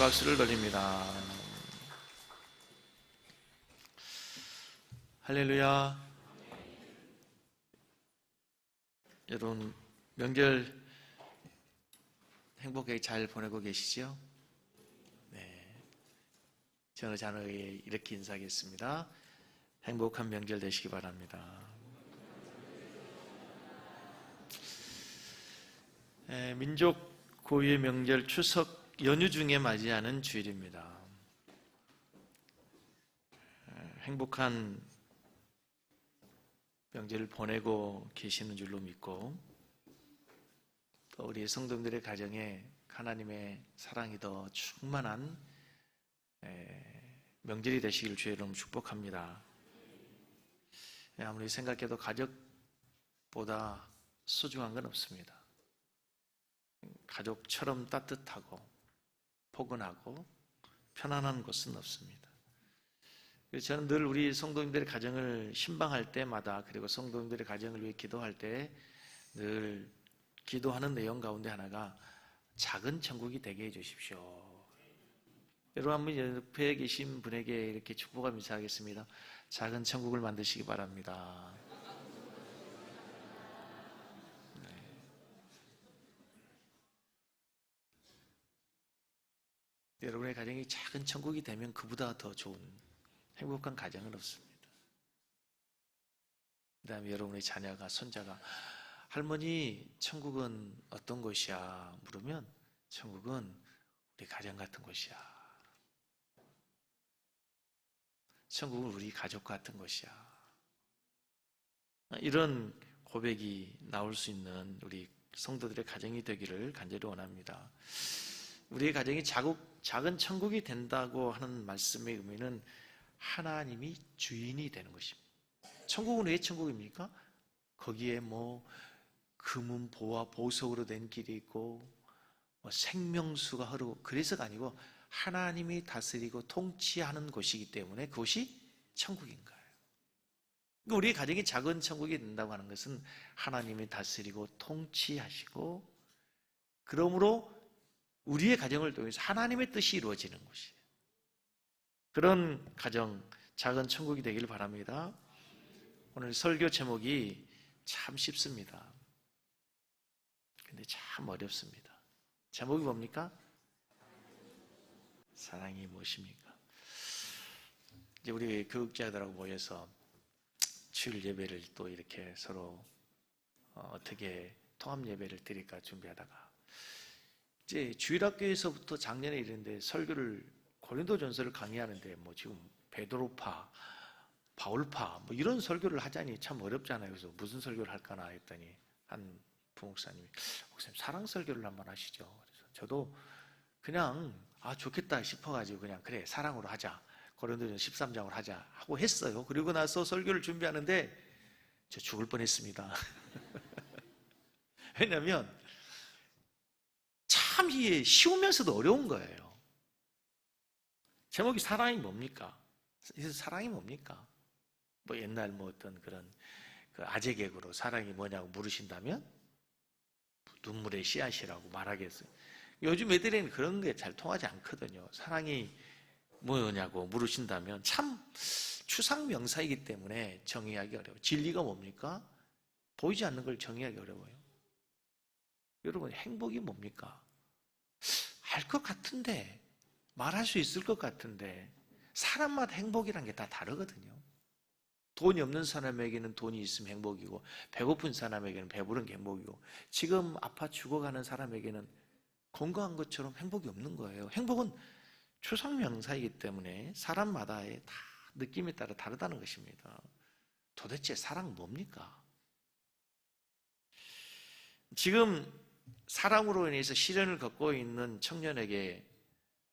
박수를 돌립니다. 할렐루야. 여러분, 명절 행복하게 잘 보내고 계시죠? 네. 저는 자녀에게 이렇게 인사하겠습니다. 행복한 명절 되시기 바랍니다. 민족 고유의 명절 추석 연휴 중에 맞이하는 주일입니다. 행복한 명절을 보내고 계시는 줄로 믿고, 또 우리 성도님들의 가정에 하나님의 사랑이 더 충만한 명절이 되시길 주의 이름으로 축복합니다. 아무리 생각해도 가족보다 소중한 건 없습니다. 가족처럼 따뜻하고 포근하고 편안한 곳은 없습니다. 그래서 저는 늘 우리 성도님들의 가정을 신방할 때마다, 그리고 성도님들의 가정을 위해 기도할 때 늘 기도하는 내용 가운데 하나가 작은 천국이 되게 해주십시오. 여러분, 한번 옆에 계신 분에게 이렇게 축복하며 인사하겠습니다. 작은 천국을 만드시기 바랍니다. 여러분의 가정이 작은 천국이 되면 그보다 더 좋은 행복한 가정은 없습니다. 그 다음에 여러분의 자녀가, 손자가 할머니, 천국은 어떤 곳이야? 물으면 천국은 우리 가정 같은 곳이야. 천국은 우리 가족 같은 곳이야. 이런 고백이 나올 수 있는 우리 성도들의 가정이 되기를 간절히 원합니다. 우리의 가정이 작은 천국이 된다고 하는 말씀의 의미는 하나님이 주인이 되는 것입니다. 천국은 왜 천국입니까? 거기에 금은 보화 보석으로 된 길이 있고 생명수가 흐르고, 그래서가 아니고 하나님이 다스리고 통치하는 곳이기 때문에 그것이 천국인 거예요. 그러니까 우리의 가정이 작은 천국이 된다고 하는 것은 하나님이 다스리고 통치하시고, 그러므로 우리의 가정을 통해서 하나님의 뜻이 이루어지는 곳이에요. 그런 가정, 작은 천국이 되기를 바랍니다. 오늘 설교 제목이 참 쉽습니다. 근데 참 어렵습니다. 제목이 뭡니까? 사랑이 무엇입니까? 이제 우리 교육자들하고 모여서 주일 예배를 또 이렇게 서로 어떻게 통합 예배를 드릴까 준비하다가, 이제 주일학교에서부터 작년에 이랬는데 설교를 고린도전서를 강의하는데 지금 베드로파, 바울파 이런 설교를 하자니 참 어렵잖아요. 그래서 무슨 설교를 할까나 했더니 한 부목사님이, 목사님 사랑 설교를 한번 하시죠. 그래서 저도 그냥 좋겠다 싶어가지고 그냥 그래 사랑으로 하자, 고린도전서 13장으로 하자 하고 했어요. 그리고 나서 설교를 준비하는데 저 죽을 뻔했습니다. 왜냐하면 참 이게 쉬우면서도 어려운 거예요. 제목이 사랑이 뭡니까? 사랑이 뭡니까? 옛날 어떤 그런 그 아재 개그로 사랑이 뭐냐고 물으신다면 눈물의 씨앗이라고 말하겠어요. 요즘 애들에는 그런 게 잘 통하지 않거든요. 사랑이 뭐냐고 물으신다면 참 추상 명사이기 때문에 정의하기 어려워요. 진리가 뭡니까? 보이지 않는 걸 정의하기 어려워요. 여러분, 행복이 뭡니까? 알 것 같은데, 말할 수 있을 것 같은데, 사람마다 행복이란 게 다 다르거든요. 돈이 없는 사람에게는 돈이 있으면 행복이고, 배고픈 사람에게는 배부른 게 행복이고, 지금 아파 죽어가는 사람에게는 건강한 것처럼 행복이 없는 거예요. 행복은 추상명사이기 때문에 사람마다의 다 느낌에 따라 다르다는 것입니다. 도대체 사랑 뭡니까? 지금 사랑으로 인해서 시련을 겪고 있는 청년에게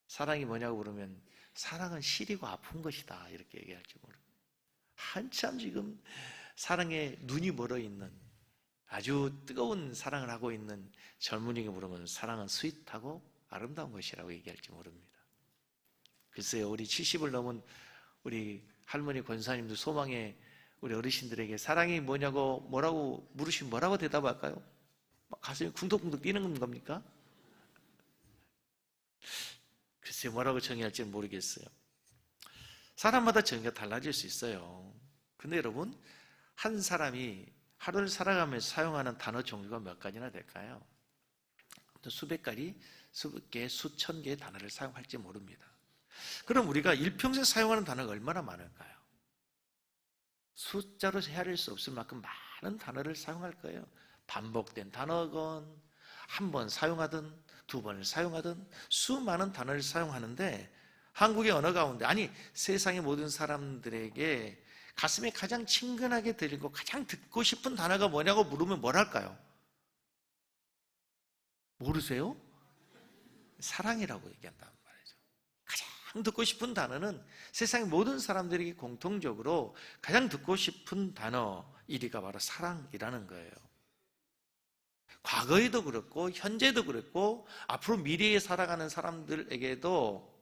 사랑이 뭐냐고 물으면 사랑은 시리고 아픈 것이다 이렇게 얘기할지 모릅니다. 한참 지금 사랑에 눈이 멀어 있는, 아주 뜨거운 사랑을 하고 있는 젊은이에게 물으면 사랑은 스윗하고 아름다운 것이라고 얘기할지 모릅니다. 글쎄요, 우리 70을 넘은 우리 할머니 권사님도 소망에 우리 어르신들에게 사랑이 뭐라고 물으시면 뭐라고 대답할까요? 가슴이 쿵덕쿵덕 뛰는 겁니까? 글쎄 뭐라고 정의할지는 모르겠어요. 사람마다 정의가 달라질 수 있어요. 근데 여러분, 한 사람이 하루를 살아가면서 사용하는 단어 종류가 몇 가지나 될까요? 수백 가지, 수백 개, 수천 개의 단어를 사용할지 모릅니다. 그럼 우리가 일평생 사용하는 단어가 얼마나 많을까요? 숫자로 헤아릴 수 없을 만큼 많은 단어를 사용할 거예요. 반복된 단어건, 한 번 사용하든 두 번을 사용하든 수많은 단어를 사용하는데, 한국의 언어 가운데, 아니 세상의 모든 사람들에게 가슴에 가장 친근하게 들리고 가장 듣고 싶은 단어가 뭐냐고 물으면 뭘 할까요? 모르세요? 사랑이라고 얘기한단 말이죠. 가장 듣고 싶은 단어는 세상의 모든 사람들에게 공통적으로 가장 듣고 싶은 단어 1위가 바로 사랑이라는 거예요. 과거에도 그렇고 현재도 그렇고 앞으로 미래에 살아가는 사람들에게도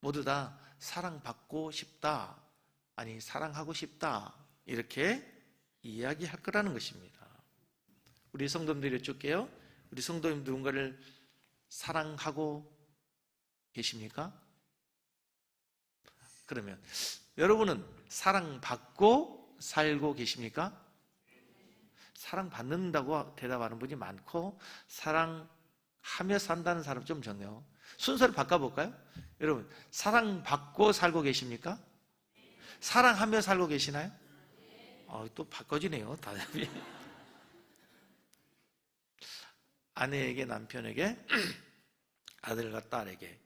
모두 다 사랑받고 싶다, 아니 사랑하고 싶다, 이렇게 이야기할 거라는 것입니다. 우리 성도님들이 여쭐게요. 우리 성도님 누군가를 사랑하고 계십니까? 그러면 여러분은 사랑받고 살고 계십니까? 사랑받는다고 대답하는 분이 많고 사랑하며 산다는 사람 좀 적네요. 순서를 바꿔볼까요? 여러분, 사랑받고 살고 계십니까? 사랑하며 살고 계시나요? 또 바꿔지네요, 답이. 아내에게, 남편에게, 아들과 딸에게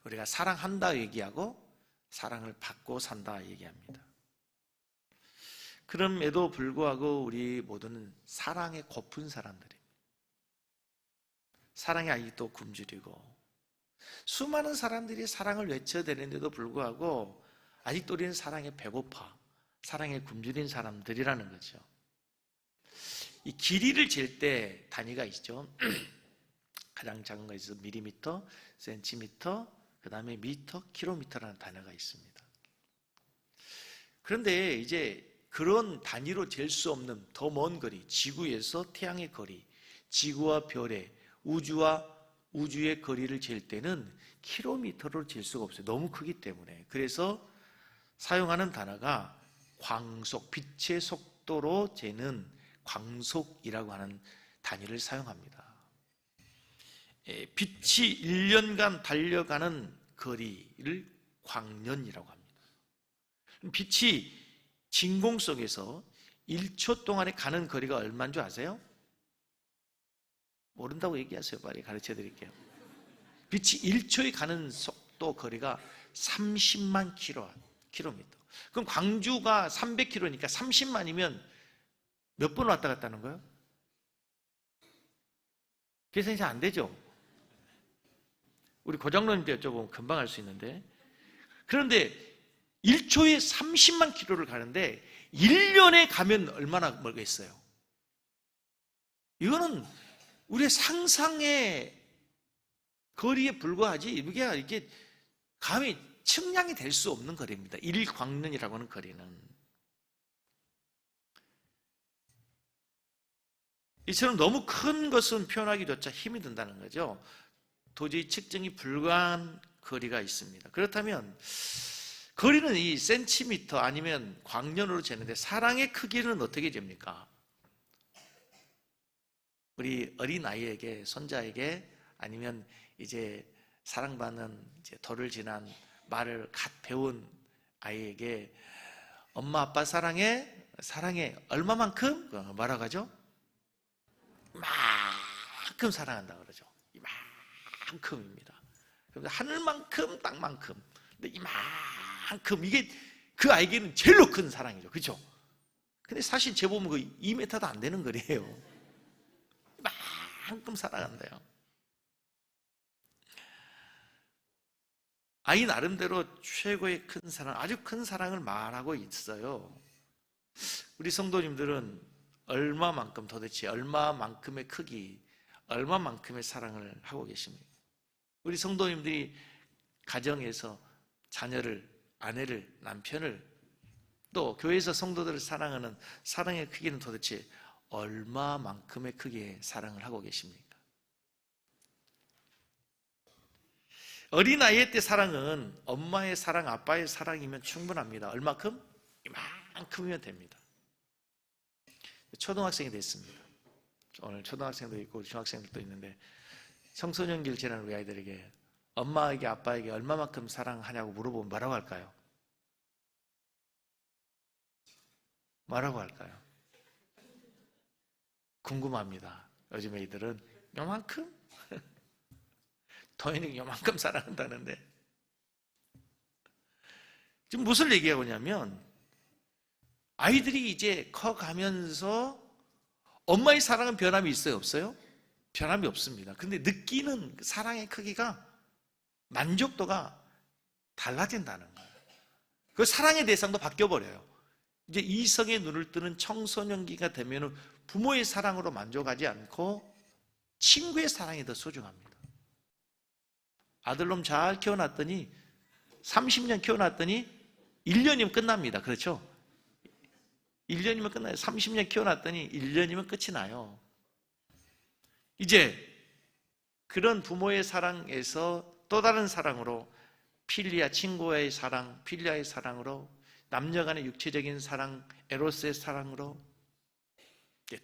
우리가 사랑한다 얘기하고 사랑을 받고 산다 얘기합니다. 그럼에도 불구하고 우리 모두는 사랑에 고픈 사람들입니다. 사랑이 아직도 굶주리고, 수많은 사람들이 사랑을 외쳐대는데도 불구하고 아직도 우리는 사랑에 배고파, 사랑에 굶주린 사람들이라는 거죠. 이 길이를 잴 때 단위가 있죠. 가장 작은 거에서 밀리미터, 센티미터, 그 다음에 미터, 킬로미터라는 단어가 있습니다. 그런데 이제 그런 단위로 잴 수 없는 더 먼 거리, 지구에서 태양의 거리, 지구와 별의, 우주와 우주의 거리를 잴 때는 킬로미터로 잴 수가 없어요. 너무 크기 때문에. 그래서 사용하는 단어가 광속, 빛의 속도로 재는 광속이라고 하는 단위를 사용합니다. 빛이 1년간 달려가는 거리를 광년이라고 합니다. 빛이 진공 속에서 1초 동안에 가는 거리가 얼마인 줄 아세요? 모른다고 얘기하세요. 빨리 가르쳐 드릴게요. 빛이 1초에 가는 속도 거리가 30만 킬로미터. 그럼 광주가 300km니까 30만이면 몇 번 왔다 갔다 하는 거예요? 계산이 잘 안 되죠? 우리 고장로님한테 여쭤보면 금방 알 수 있는데, 그런데 1초에 30만 킬로를 가는데 1년에 가면 얼마나 멀겠어요? 이거는 우리의 상상의 거리에 불과하지 이게 감히 측량이 될 수 없는 거리입니다. 1광년이라고 하는 거리는. 이처럼 너무 큰 것은 표현하기조차 힘이 든다는 거죠. 도저히 측정이 불가한 거리가 있습니다. 그렇다면 거리는 이 센티미터 아니면 광년으로 재는데 사랑의 크기는 어떻게 잽니까? 우리 어린 아이에게, 손자에게, 아니면 이제 사랑받는 이제 돌을 지난 말을 갓 배운 아이에게 엄마 아빠 사랑해 얼마만큼? 뭐라고 하죠? 이만큼 사랑한다 그러죠. 이만큼입니다. 하늘만큼 땅만큼. 근데 이만큼, 이게 그 아이에게는 제일로 큰 사랑이죠. 그렇죠? 근데 사실 재보면 그 2m도 안 되는 거리예요. 이만큼 사랑한대요. 아이 나름대로 최고의 큰 사랑, 아주 큰 사랑을 말하고 있어요. 우리 성도님들은 얼마만큼, 도대체 얼마만큼의 크기, 얼마만큼의 사랑을 하고 계십니까? 우리 성도님들이 가정에서 자녀를, 아내를, 남편을, 또 교회에서 성도들을 사랑하는 사랑의 크기는 도대체 얼마만큼의 크기의 사랑을 하고 계십니까? 어린아이의 때 사랑은 엄마의 사랑, 아빠의 사랑이면 충분합니다. 얼마큼? 이만큼이면 됩니다. 초등학생이 됐습니다. 오늘 초등학생도 있고 중학생들도 있는데 청소년기를 지난 우리 아이들에게 엄마에게 아빠에게 얼마만큼 사랑하냐고 물어보면 뭐라고 할까요? 뭐라고 할까요? 궁금합니다. 요즘 애들은 요만큼? 도현이가 요만큼 사랑한다는데 지금 무슨 얘기하고 있냐면 아이들이 이제 커가면서 엄마의 사랑은 변함이 있어요? 없어요? 변함이 없습니다. 근데 느끼는 사랑의 크기가 만족도가 달라진다는 거예요. 그 사랑의 대상도 바뀌어버려요. 이제 이성의 눈을 뜨는 청소년기가 되면 부모의 사랑으로 만족하지 않고 친구의 사랑이 더 소중합니다. 아들놈 잘 키워놨더니 30년 키워놨더니 1년이면 끝납니다. 그렇죠? 1년이면 끝나요. 30년 키워놨더니 1년이면 끝이 나요. 이제 그런 부모의 사랑에서 또 다른 사랑으로 필리아, 친구와의 사랑, 필리아의 사랑으로 남녀 간의 육체적인 사랑, 에로스의 사랑으로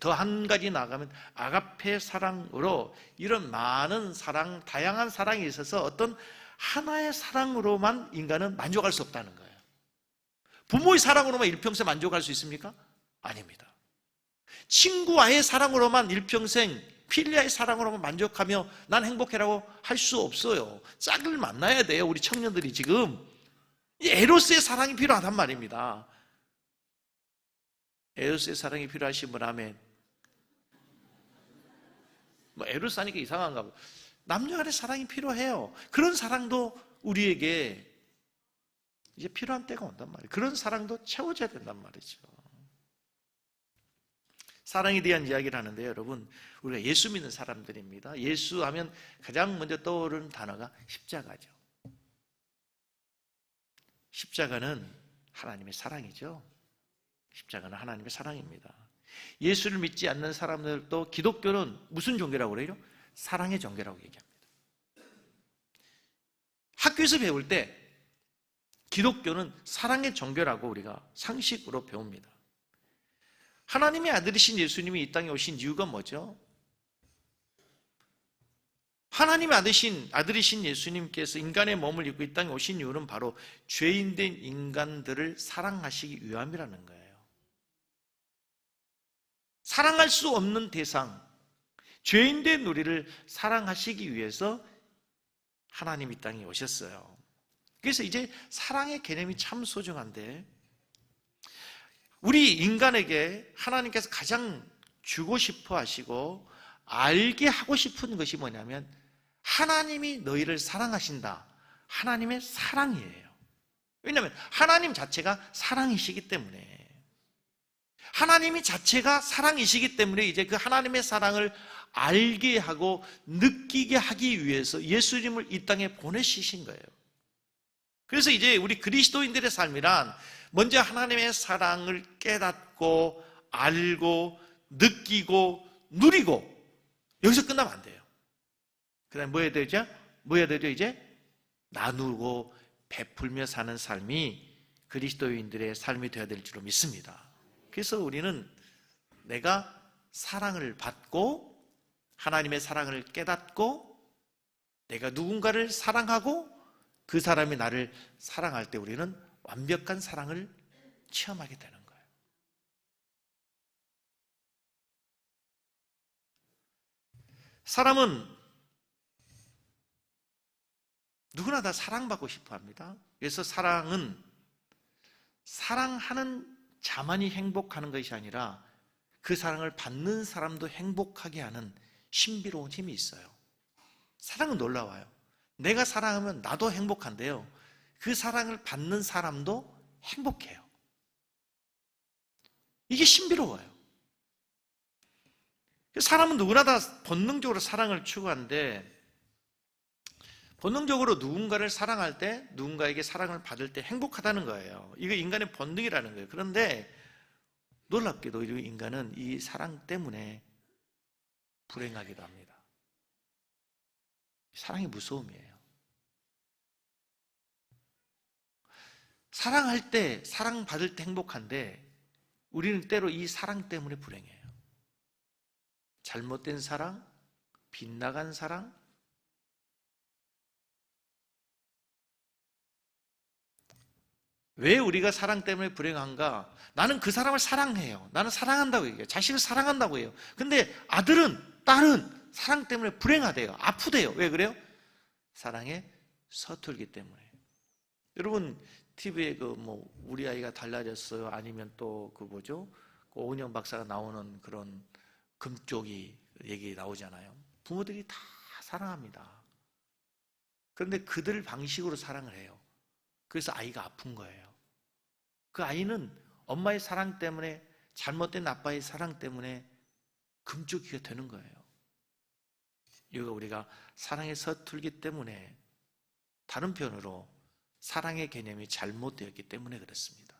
더 한 가지 나아가면 아가페 사랑으로 이런 많은 사랑, 다양한 사랑이 있어서 어떤 하나의 사랑으로만 인간은 만족할 수 없다는 거예요. 부모의 사랑으로만 일평생 만족할 수 있습니까? 아닙니다. 친구와의 사랑으로만 일평생 필리아의 사랑으로만 만족하며 난 행복해라고 할 수 없어요. 짝을 만나야 돼요. 우리 청년들이 지금 에로스의 사랑이 필요하단 말입니다. 에로스의 사랑이 필요하신 분 아멘. 뭐 에로스 하니까 이상한가 봐. 남녀 간의 사랑이 필요해요. 그런 사랑도 우리에게 이제 필요한 때가 온단 말이에요. 그런 사랑도 채워져야 된단 말이죠. 사랑에 대한 이야기를 하는데 여러분, 우리가 예수 믿는 사람들입니다. 예수 하면 가장 먼저 떠오르는 단어가 십자가죠. 십자가는 하나님의 사랑이죠. 십자가는 하나님의 사랑입니다. 예수를 믿지 않는 사람들도 기독교는 무슨 종교라고 그래요? 사랑의 종교라고 얘기합니다. 학교에서 배울 때 기독교는 사랑의 종교라고 우리가 상식으로 배웁니다. 하나님의 아들이신 예수님이 이 땅에 오신 이유가 뭐죠? 하나님의 아들이신 예수님께서 인간의 몸을 입고 이 땅에 오신 이유는 바로 죄인된 인간들을 사랑하시기 위함이라는 거예요. 사랑할 수 없는 대상, 죄인된 우리를 사랑하시기 위해서 하나님이 이 땅에 오셨어요. 그래서 이제 사랑의 개념이 참 소중한데 우리 인간에게 하나님께서 가장 주고 싶어 하시고 알게 하고 싶은 것이 뭐냐면 하나님이 너희를 사랑하신다. 하나님의 사랑이에요. 왜냐하면 하나님 자체가 사랑이시기 때문에 하나님이 자체가 사랑이시기 때문에 이제 그 하나님의 사랑을 알게 하고 느끼게 하기 위해서 예수님을 이 땅에 보내시신 거예요. 그래서 이제 우리 그리스도인들의 삶이란 먼저 하나님의 사랑을 깨닫고 알고 느끼고 누리고 여기서 끝나면 안 돼요. 그 다음에 뭐 해야 되죠? 뭐 해야 되죠? 이제 나누고 베풀며 사는 삶이 그리스도인들의 삶이 되어야 될 줄로 믿습니다. 그래서 우리는 내가 사랑을 받고 하나님의 사랑을 깨닫고 내가 누군가를 사랑하고 그 사람이 나를 사랑할 때 우리는 완벽한 사랑을 체험하게 되는 거예요. 사람은 누구나 다 사랑받고 싶어 합니다. 그래서 사랑은 사랑하는 자만이 행복하는 것이 아니라 그 사랑을 받는 사람도 행복하게 하는 신비로운 힘이 있어요. 사랑은 놀라워요. 내가 사랑하면 나도 행복한데요. 그 사랑을 받는 사람도 행복해요. 이게 신비로워요. 사람은 누구나 다 본능적으로 사랑을 추구하는데 본능적으로 누군가를 사랑할 때 누군가에게 사랑을 받을 때 행복하다는 거예요. 이거 인간의 본능이라는 거예요. 그런데 놀랍게도 인간은 이 사랑 때문에 불행하기도 합니다. 사랑이 무서움이에요. 사랑할 때, 사랑받을 때 행복한데 우리는 때로 이 사랑 때문에 불행해요. 잘못된 사랑, 빗나간 사랑. 왜 우리가 사랑 때문에 불행한가? 나는 그 사람을 사랑해요. 나는 사랑한다고 얘기해요. 자식을 사랑한다고 해요. 근데 아들은, 딸은 사랑 때문에 불행하대요. 아프대요. 왜 그래요? 사랑에 서툴기 때문에. 여러분, TV에 우리 아이가 달라졌어요. 아니면 또 뭐죠? 오은영 박사가 나오는 그런 금쪽이 얘기 나오잖아요. 부모들이 다 사랑합니다. 그런데 그들 방식으로 사랑을 해요. 그래서 아이가 아픈 거예요. 그 아이는 엄마의 사랑 때문에, 잘못된 아빠의 사랑 때문에 금쪽이가 되는 거예요. 이거 우리가 사랑에 서툴기 때문에, 다른 표현으로 사랑의 개념이 잘못되었기 때문에 그렇습니다.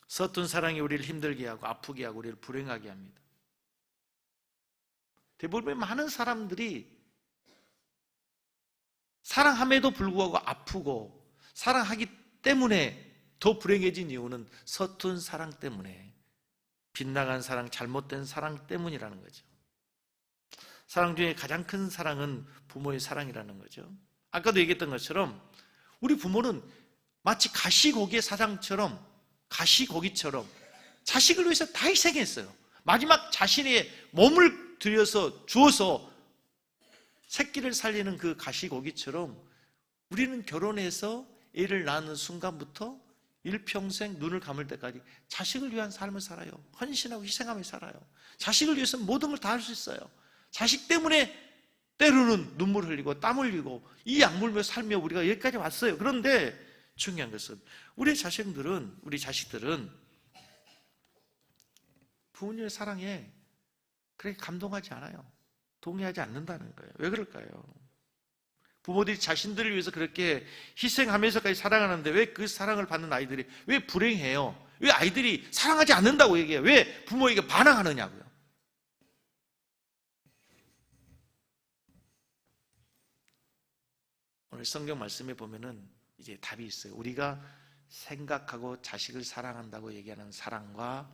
서툰 사랑이 우리를 힘들게 하고 아프게 하고 우리를 불행하게 합니다. 대부분 많은 사람들이 사랑함에도 불구하고 아프고 사랑하기 때문에 더 불행해진 이유는 서툰 사랑 때문에, 빗나간 사랑, 잘못된 사랑 때문이라는 거죠. 사랑 중에 가장 큰 사랑은 부모의 사랑이라는 거죠. 아까도 얘기했던 것처럼 우리 부모는 마치 가시고기의 사장처럼, 가시고기처럼 자식을 위해서 다 희생했어요. 마지막 자신의 몸을 들여서 주어서 새끼를 살리는 그 가시고기처럼 우리는 결혼해서 애를 낳는 순간부터 일평생 눈을 감을 때까지 자식을 위한 삶을 살아요. 헌신하고 희생하며 살아요. 자식을 위해서 모든 걸 다 할 수 있어요. 자식 때문에 때로는 눈물 흘리고 땀 흘리고 이 약물며 살며 우리가 여기까지 왔어요. 그런데 중요한 것은 우리 자식들은 부모님의 사랑에 그렇게 감동하지 않아요. 동의하지 않는다는 거예요. 왜 그럴까요? 부모들이 자신들을 위해서 그렇게 희생하면서까지 사랑하는데 왜 그 사랑을 받는 아이들이 왜 불행해요? 왜 아이들이 사랑하지 않는다고 얘기해요? 왜 부모에게 반항하느냐고요? 오늘 성경 말씀에 보면은 이제 답이 있어요. 우리가 생각하고 자식을 사랑한다고 얘기하는 사랑과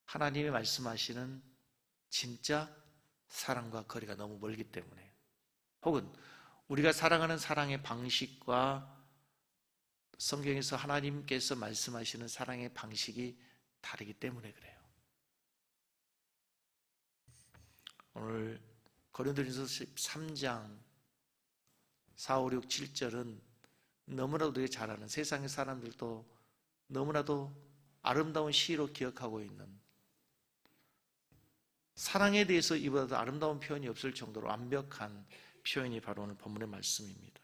하나님이 말씀하시는 진짜 사랑과 거리가 너무 멀기 때문에, 혹은 우리가 사랑하는 사랑의 방식과 성경에서 하나님께서 말씀하시는 사랑의 방식이 다르기 때문에 그래요. 오늘 고린도전서 13장 4, 5, 6, 7절은 너무나도 우리가 잘 아는, 세상의 사람들도 너무나도 아름다운 시로 기억하고 있는, 사랑에 대해서 이보다도 아름다운 표현이 없을 정도로 완벽한 표현이 바로 오늘 본문의 말씀입니다.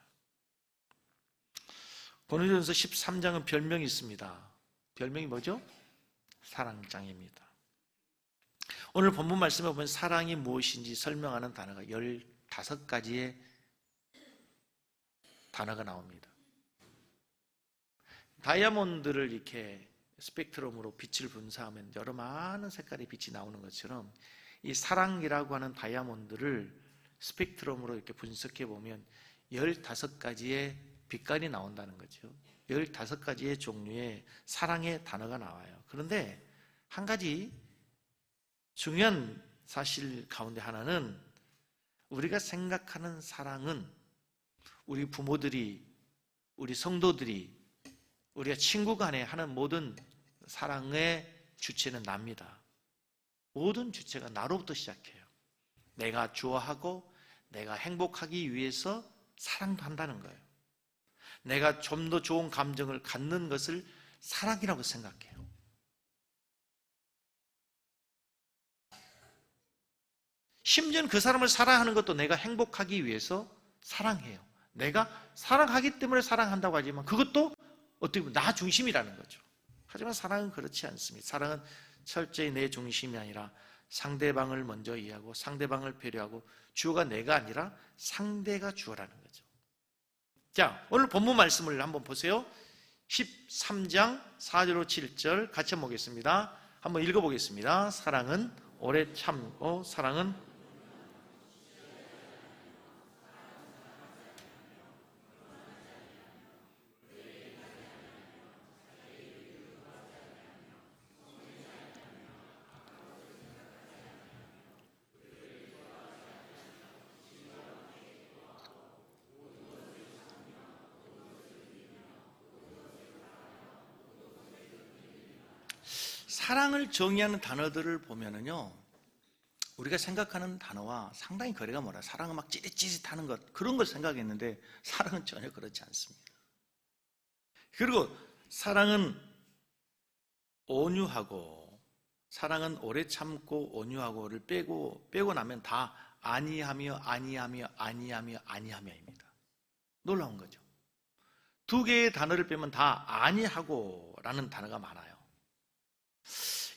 고린도전서 13장은 별명이 있습니다. 별명이 뭐죠? 사랑장입니다. 오늘 본문 말씀에 보면 사랑이 무엇인지 설명하는 단어가 15가지의 단어가 나옵니다. 다이아몬드를 이렇게 스펙트럼으로 빛을 분사하면 여러 많은 색깔의 빛이 나오는 것처럼 이 사랑이라고 하는 다이아몬드를 스펙트럼으로 이렇게 분석해 보면 15가지의 빛깔이 나온다는 거죠. 15가지의 종류의 사랑의 단어가 나와요. 그런데 한 가지 중요한 사실 가운데 하나는, 우리가 생각하는 사랑은 우리 부모들이, 우리 성도들이, 우리가 친구 간에 하는 모든 사랑의 주체는 납니다. 모든 주체가 나로부터 시작해요. 내가 좋아하고 내가 행복하기 위해서 사랑도 한다는 거예요. 내가 좀 더 좋은 감정을 갖는 것을 사랑이라고 생각해요. 심지어는 그 사람을 사랑하는 것도 내가 행복하기 위해서 사랑해요. 내가 사랑하기 때문에 사랑한다고 하지만 그것도 어떻게 보면 나 중심이라는 거죠. 하지만 사랑은 그렇지 않습니다. 사랑은 철저히 내 중심이 아니라 상대방을 먼저 이해하고 상대방을 배려하고 주어가 내가 아니라 상대가 주어라는 거죠. 자, 오늘 본문 말씀을 한번 보세요. 13장 4절로 7절 같이 한번 보겠습니다. 한번 읽어보겠습니다. 사랑은 오래 참고 사랑은 사랑을 정의하는 단어들을 보면은요, 우리가 생각하는 단어와 상당히 거리가 멀어요. 사랑은 막 찌릿찌릿하는 것, 그런 걸 생각했는데 사랑은 전혀 그렇지 않습니다. 그리고 사랑은 온유하고, 사랑은 오래 참고 온유하고를 빼고 나면 다 아니하며 아니하며입니다. 놀라운 거죠. 두 개의 단어를 빼면 다 아니하고라는 단어가 많아요.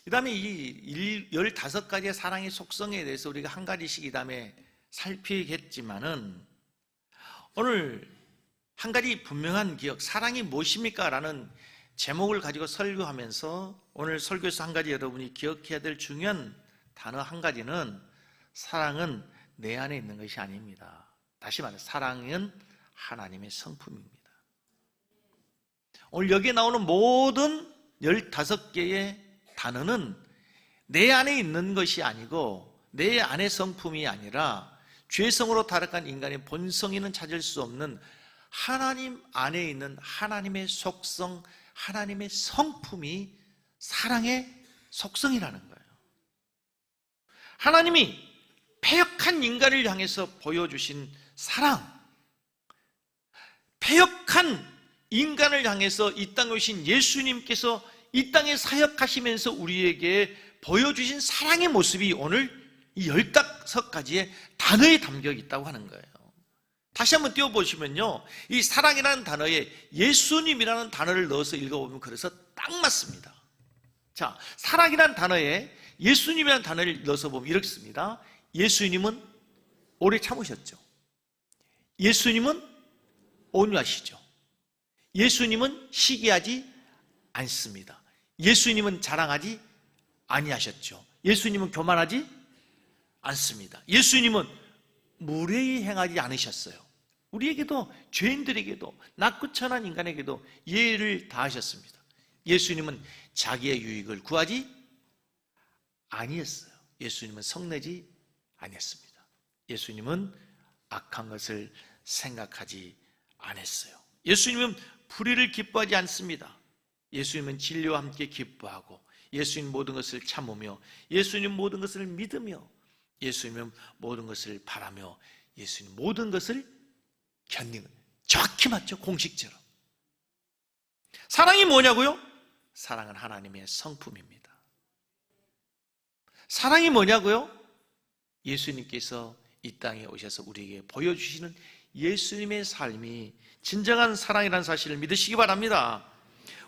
그 다음에 이 15가지의 사랑의 속성에 대해서 우리가 한 가지씩 이 다음에 살피겠지만은, 오늘 한 가지 분명한 기억, 사랑이 무엇입니까? 라는 제목을 가지고 설교하면서 오늘 설교에서 한 가지 여러분이 기억해야 될 중요한 단어 한 가지는, 사랑은 내 안에 있는 것이 아닙니다. 다시 말해, 사랑은 하나님의 성품입니다. 오늘 여기에 나오는 모든 15개의 단어는 내 안에 있는 것이 아니고, 내 안의 성품이 아니라 죄성으로 타락한 인간의 본성에는 찾을 수 없는 하나님 안에 있는 하나님의 속성, 하나님의 성품이 사랑의 속성이라는 거예요. 하나님이 패역한 인간을 향해서 보여주신 사랑, 패역한 인간을 향해서 이 땅에 오신 예수님께서 이 땅에 사역하시면서 우리에게 보여주신 사랑의 모습이 오늘 이 15가지의 단어에 담겨 있다고 하는 거예요. 다시 한번 띄워보시면요, 이 사랑이라는 단어에 예수님이라는 단어를 넣어서 읽어보면 그래서 딱 맞습니다. 자, 사랑이라는 단어에 예수님이라는 단어를 넣어서 보면 이렇게 씁니다. 예수님은 오래 참으셨죠. 예수님은 온유하시죠. 예수님은 시기하지 않습니다. 예수님은 자랑하지 아니하셨죠. 예수님은 교만하지 않습니다. 예수님은 무례히 행하지 않으셨어요. 우리에게도, 죄인들에게도, 낮고 천한 인간에게도 예의를 다하셨습니다. 예수님은 자기의 유익을 구하지 아니했어요. 예수님은 성내지 아니했습니다. 예수님은 악한 것을 생각하지 않았어요. 예수님은 불의를 기뻐하지 않습니다. 예수님은 진리와 함께 기뻐하고, 예수님 모든 것을 참으며, 예수님 모든 것을 믿으며, 예수님은 모든 것을 바라며, 예수님 모든 것을 견디는, 정확히 맞죠? 공식처럼. 사랑이 뭐냐고요? 사랑은 하나님의 성품입니다. 사랑이 뭐냐고요? 예수님께서 이 땅에 오셔서 우리에게 보여주시는 예수님의 삶이 진정한 사랑이라는 사실을 믿으시기 바랍니다.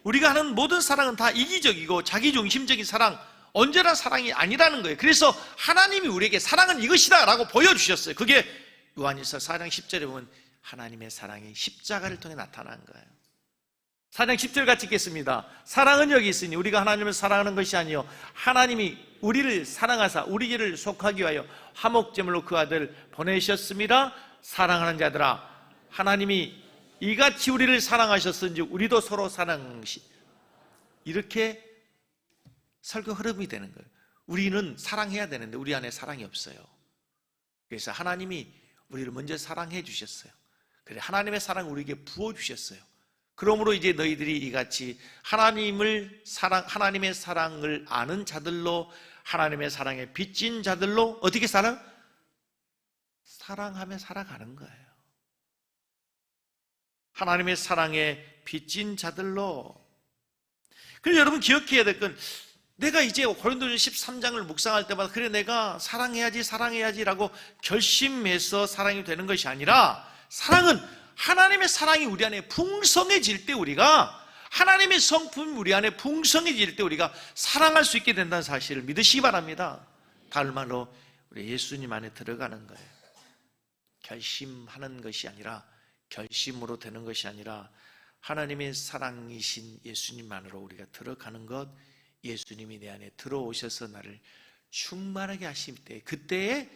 우리가 하는 모든 사랑은 다 이기적이고 자기중심적인 사랑, 언제나 사랑이 아니라는 거예요. 그래서 하나님이 우리에게 사랑은 이것이다 라고 보여주셨어요. 그게 요한일서 4장 10절에 보면 하나님의 사랑이 십자가를 통해 나타난 거예요. 4장 10절 같이 읽겠습니다. 사랑은 여기 있으니 우리가 하나님을 사랑하는 것이 아니요 하나님이 우리를 사랑하사 우리에게를 속하기 위하여 화목제물로 그 아들 보내셨습니다. 사랑하는 자들아, 하나님이 이같이 우리를 사랑하셨은즉 우리도 서로 사랑시. 이렇게 설교 흐름이 되는 거예요. 우리는 사랑해야 되는데 우리 안에 사랑이 없어요. 그래서 하나님이 우리를 먼저 사랑해 주셨어요. 그래, 하나님의 사랑을 우리에게 부어주셨어요. 그러므로 이제 너희들이 이같이 하나님의 사랑을 아는 자들로, 하나님의 사랑에 빚진 자들로 어떻게 사랑하며 살아가는 거예요. 하나님의 사랑에 빚진 자들로. 그래서 여러분 기억해야 될 건, 내가 이제 고린도전 13장을 묵상할 때마다 그래 내가 사랑해야지 라고 결심해서 사랑이 되는 것이 아니라, 사랑은 하나님의 사랑이 우리 안에 풍성해질 때, 우리가 하나님의 성품이 우리 안에 풍성해질 때 우리가 사랑할 수 있게 된다는 사실을 믿으시기 바랍니다. 다른 말로 우리 예수님 안에 들어가는 거예요. 결심하는 것이 아니라, 결심으로 되는 것이 아니라 하나님의 사랑이신 예수님 안으로 우리가 들어가는 것, 예수님이 내 안에 들어오셔서 나를 충만하게 하실 때, 그때에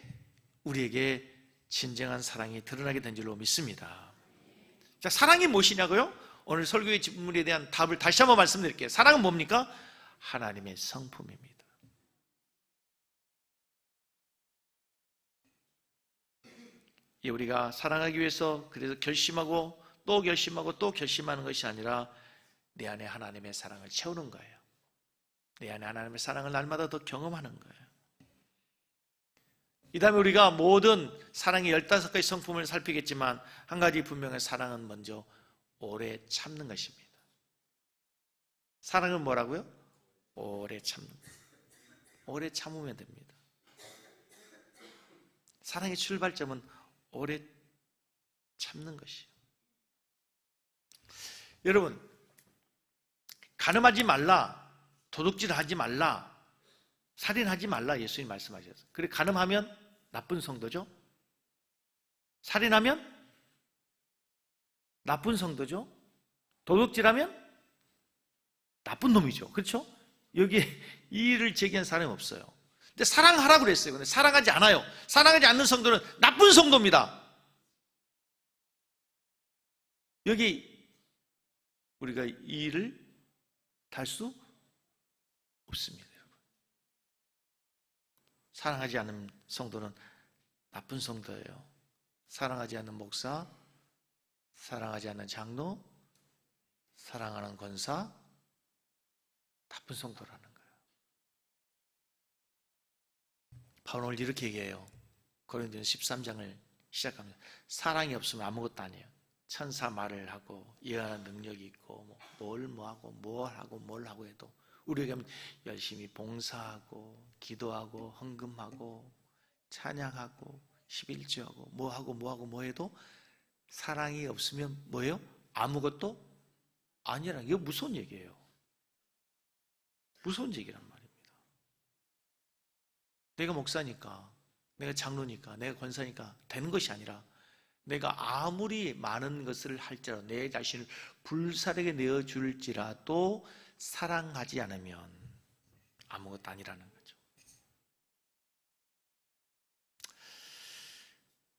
우리에게 진정한 사랑이 드러나게 된 줄로 믿습니다. 자, 사랑이 무엇이냐고요? 오늘 설교의 질문에 대한 답을 다시 한번 말씀드릴게요. 사랑은 뭡니까? 하나님의 성품입니다. 우리가 사랑하기 위해서 그래서 결심하고 또 결심하고 또 결심하는 것이 아니라 내 안에 하나님의 사랑을 채우는 거예요. 내 안에 하나님의 사랑을 날마다 더 경험하는 거예요. 이 다음에 우리가 모든 사랑의 15가지 성품을 살피겠지만 한 가지 분명한 사랑은 먼저 오래 참는 것입니다. 사랑은 뭐라고요? 오래 참는 것. 오래 참으면 됩니다. 사랑의 출발점은 오래 참는 것이에요. 여러분, 간음하지 말라, 도둑질하지 말라, 살인하지 말라 예수님 말씀하셨어요. 그래 간음하면 나쁜 성도죠. 살인하면 나쁜 성도죠. 도둑질하면 나쁜 놈이죠. 그렇죠? 여기에 이의를 제기한 사람이 없어요. 근데 사랑하라고 그랬어요. 근데 사랑하지 않아요. 사랑하지 않는 성도는 나쁜 성도입니다. 여기 우리가 이의를 달 수 없습니다. 여러분. 사랑하지 않는 성도는 나쁜 성도예요. 사랑하지 않는 목사, 사랑하지 않는 장로, 사랑하는 권사, 나쁜 성도라는 거예요. 바울은 오늘 이렇게 얘기해요. 고린도전 13장을 시작합니다. 사랑이 없으면 아무것도 아니에요. 천사 말을 하고 예언하는 능력이 있고 뭘 하고 해도 우리가 열심히 봉사하고 기도하고 헌금하고 찬양하고 11조하고 뭐 해도 사랑이 없으면 뭐예요? 아무것도 아니라. 이거 무서운 얘기예요. 무서운 얘기란 말입니다. 내가 목사니까, 내가 장로니까, 내가 권사니까 되는 것이 아니라 내가 아무리 많은 것을 할지라도 내 자신을 불사르게 내어줄지라도 사랑하지 않으면 아무것도 아니라는 거죠.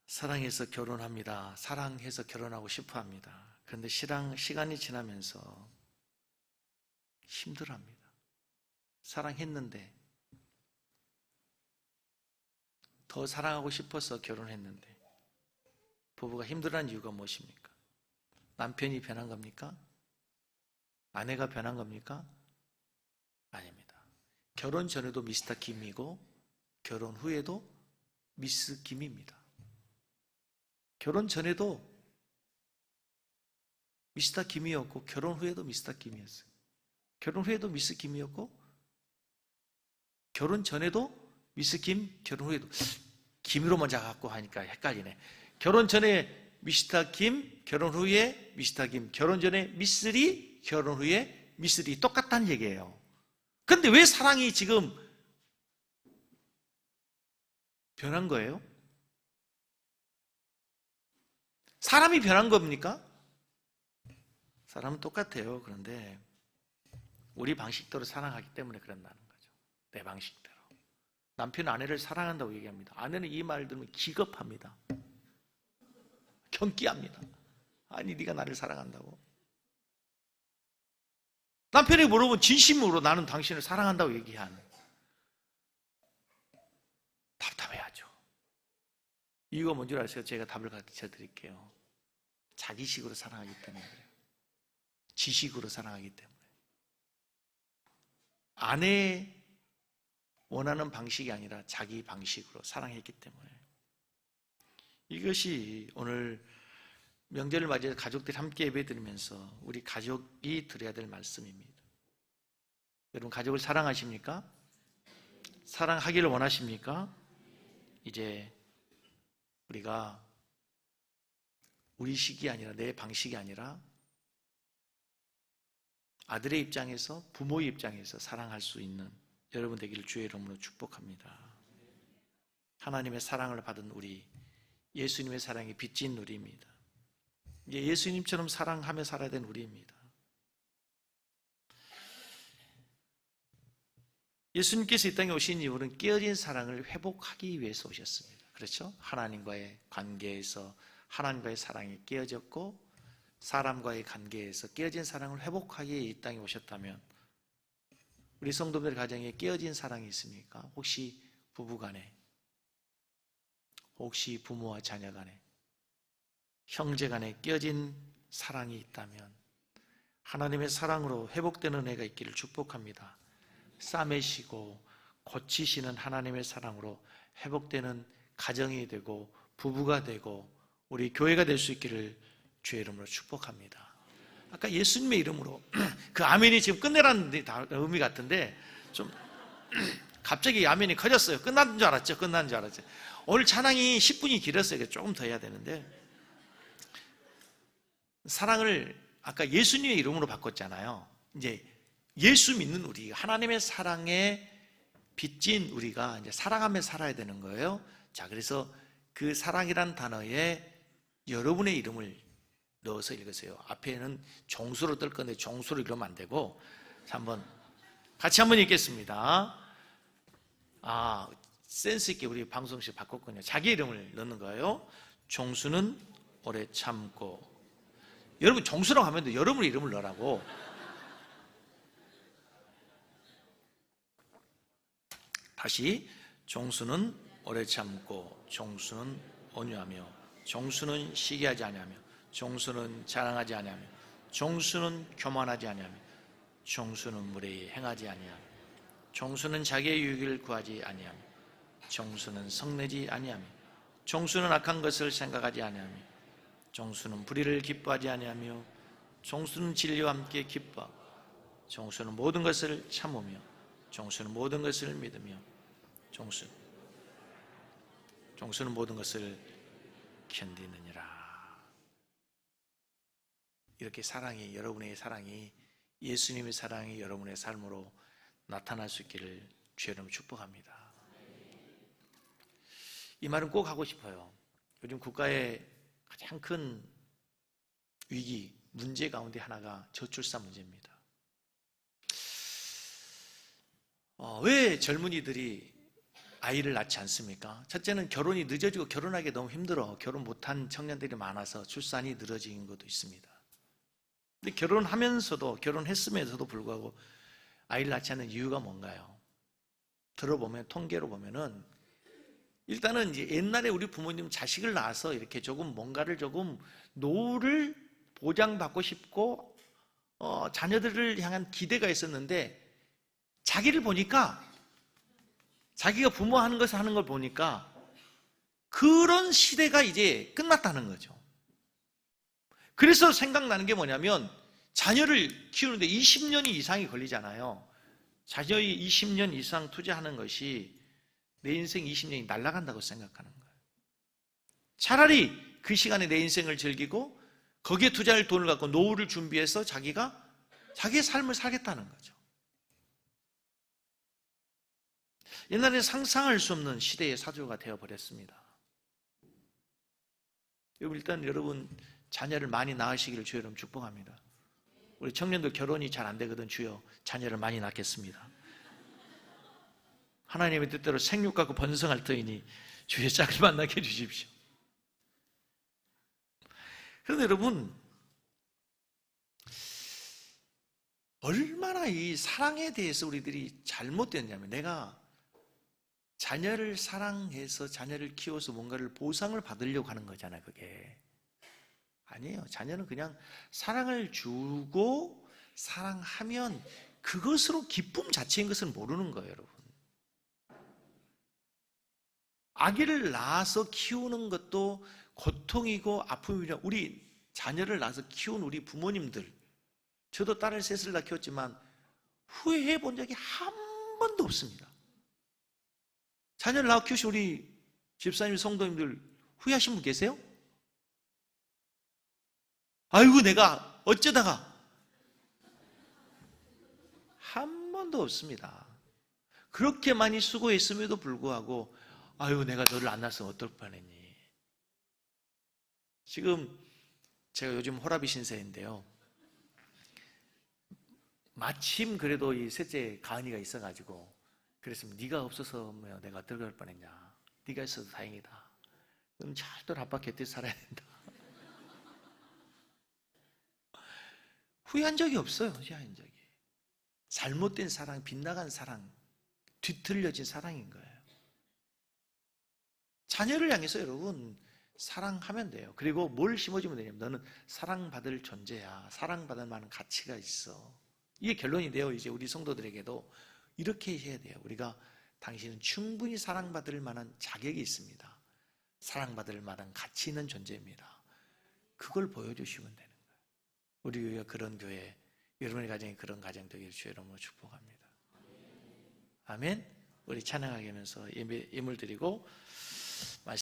사랑해서 결혼합니다. 사랑해서 결혼하고 싶어 합니다. 그런데 시간이 지나면서 힘들어합니다. 사랑했는데, 더 사랑하고 싶어서 결혼했는데 부부가 힘들어하는 이유가 무엇입니까? 남편이 변한 겁니까? 아내가 변한 겁니까? 아닙니다. 결혼 전에도 미스터 김이고 결혼 후에도 미스 김입니다. 결혼 전에도 미스터 김이었고 결혼 후에도 미스터 김이었어요. 결혼 후에도 미스 김이었고 결혼 전에도 미스 김, 결혼 후에도 김으로만 자꾸 하니까 헷갈리네. 결혼 전에 미스터 김, 결혼 후에 미스터 김, 결혼 전에 미스리, 결혼 후에 미스리. 똑같다는 얘기예요. 그런데 왜 사랑이 지금 변한 거예요? 사람이 변한 겁니까? 사람은 똑같아요. 그런데 우리 방식대로 사랑하기 때문에 그런다는 거죠. 내 방식대로. 남편은 아내를 사랑한다고 얘기합니다. 아내는 이 말을 들으면 기겁합니다. 경기합니다. 아니 네가 나를 사랑한다고? 남편이 물어보면 진심으로 나는 당신을 사랑한다고 얘기한. 답답해하죠. 이유가 뭔지 아세요? 제가 답을 가르쳐 드릴게요. 자기식으로 사랑하기 때문에 그래요. 지식으로 사랑하기 때문에. 아내 원하는 방식이 아니라 자기 방식으로 사랑했기 때문에. 이것이 오늘 명절을 맞이해서 가족들이 함께 예배드리면서 우리 가족이 드려야 될 말씀입니다. 여러분 가족을 사랑하십니까? 사랑하기를 원하십니까? 이제 우리가 우리 식이 아니라 내 방식이 아니라 아들의 입장에서 부모의 입장에서 사랑할 수 있는 여러분 되기를 주의 이름으로 축복합니다. 하나님의 사랑을 받은 우리, 예수님의 사랑이 빚진 우리입니다. 이제 예수님처럼 사랑하며 살아야 되는 우리입니다. 예수님께서 이 땅에 오신 이유는 깨어진 사랑을 회복하기 위해서 오셨습니다. 그렇죠? 하나님과의 관계에서 하나님과의 사랑이 깨어졌고 사람과의 관계에서 깨어진 사랑을 회복하기에 이 땅에 오셨다면 우리 성도들 가정에 깨어진 사랑이 있습니까? 혹시 부부간에, 혹시 부모와 자녀간에, 형제간에 깨어진 사랑이 있다면 하나님의 사랑으로 회복되는 은혜가 있기를 축복합니다. 싸매시고 고치시는 하나님의 사랑으로 회복되는 가정이 되고 부부가 되고 우리 교회가 될 수 있기를 주의 이름으로 축복합니다. 아까 예수님의 이름으로 그 아멘이 지금 끝내라는 의미 같은데 좀 갑자기 아멘이 커졌어요. 끝난 줄 알았죠? 끝난 줄 알았죠? 오늘 찬양이 10분이 길었어요. 조금 더 해야 되는데 사랑을 아까 예수님의 이름으로 바꿨잖아요. 이제 예수 믿는 우리 하나님의 사랑에 빚진 우리가 이제 사랑하며 살아야 되는 거예요. 자, 그래서 그 사랑이란 단어에 여러분의 이름을 넣어서 읽으세요. 앞에는 종수로 뜰 건데 종수로 읽으면 안 되고 같이 한번 읽겠습니다. 센스 있게 우리 방송실 바꿨군요. 자기 이름을 넣는 거예요. 종수는 오래 참고. 여러분 종수라고 하면 돼. 여러분 이름을 넣으라고. 다시 종수는 오래 참고, 종수는 온유하며, 종수는 시기하지 아니하며, 종수는 자랑하지 아니하며, 종수는 교만하지 아니하며, 종수는 무례히 행하지 아니하며, 종수는 자기의 유익을 구하지 아니하며, 종수는 성내지 아니하며, 종수는 악한 것을 생각하지 아니하며, 종수는 불의를 기뻐하지 아니하며, 종수는 진리와 함께 기뻐하고, 종수는 모든 것을 참으며, 종수는 모든 것을 믿으며, 종수는 모든 것을 견디느니라. 이렇게 사랑이, 여러분의 사랑이, 예수님의 사랑이 여러분의 삶으로 나타날 수 있기를 주의 이름으로 축복합니다. 이 말은 꼭 하고 싶어요. 요즘 국가의 가장 큰 위기, 문제 가운데 하나가 저출산 문제입니다. 왜 젊은이들이 아이를 낳지 않습니까? 첫째는 결혼이 늦어지고 결혼하기 너무 힘들어. 결혼 못한 청년들이 많아서 출산이 늘어진 것도 있습니다. 근데 결혼하면서도, 결혼했음에도 불구하고 아이를 낳지 않는 이유가 뭔가요? 들어보면, 통계로 보면은 일단은 이제 옛날에 우리 부모님 자식을 낳아서 이렇게 조금 뭔가를 조금 노후를 보장받고 싶고 자녀들을 향한 기대가 있었는데 자기를 보니까, 자기가 부모 하는 것을 하는 걸 보니까 그런 시대가 이제 끝났다는 거죠. 그래서 생각나는 게 뭐냐면 자녀를 키우는데 20년이 이상이 걸리잖아요. 자녀의 20년 이상 투자하는 것이 내 인생 20년이 날아간다고 생각하는 거예요. 차라리 그 시간에 내 인생을 즐기고 거기에 투자할 돈을 갖고 노후를 준비해서 자기가 자기의 삶을 살겠다는 거죠. 옛날에 상상할 수 없는 시대의 사조가 되어버렸습니다. 일단 여러분 자녀를 많이 낳으시기를 주여 이름 축복합니다. 우리 청년들 결혼이 잘 안 되거든. 주여 자녀를 많이 낳겠습니다. 하나님의 뜻대로 생육 갖고 번성할 터이니 주의 짝을 만나게 해주십시오. 그런데 여러분 얼마나 이 사랑에 대해서 우리들이 잘못됐냐면, 내가 자녀를 사랑해서 자녀를 키워서 뭔가를 보상을 받으려고 하는 거잖아요. 그게 아니에요. 자녀는 그냥 사랑을 주고 사랑하면 그것으로 기쁨 자체인 것을 모르는 거예요. 여러분, 아기를 낳아서 키우는 것도 고통이고 아픔이라, 우리 자녀를 낳아서 키운 우리 부모님들, 저도 딸을 셋을 다 키웠지만 후회해 본 적이 한 번도 없습니다. 자녀를 낳아 키우신 우리 집사님, 성도님들 후회하신 분 계세요? 아이고 내가 어쩌다가. 한 번도 없습니다. 그렇게 많이 수고했음에도 불구하고 아이고 내가 너를 안 낳았으면 어떨 뻔했니. 지금 제가 요즘 호라비 신세인데요, 마침 그래도 이 셋째 가은이가 있어가지고 그랬으면 네가 없어서 내가 들어갈 뻔했냐. 네가 있어서 다행이다. 그럼 절대로 아빠 곁에 살아야 된다. 후회한 적이 없어요. 후회한 적이. 잘못된 사랑, 빗나간 사랑, 뒤틀려진 사랑인 거예요. 자녀를 향해서 여러분 사랑하면 돼요. 그리고 뭘 심어주면 되냐면 너는 사랑받을 존재야. 사랑받을 만한 가치가 있어. 이게 결론이 돼요. 이제 우리 성도들에게도 이렇게 해야 돼요. 우리가 당신은 충분히 사랑받을 만한 자격이 있습니다. 사랑받을 만한 가치 있는 존재입니다. 그걸 보여주시면 되는 거예요. 우리 교회가 그런 교회, 여러분의 가정이 그런 가정 되기를 주의 이름으로 축복합니다. 아멘. 우리 찬양하면서 예물 드리고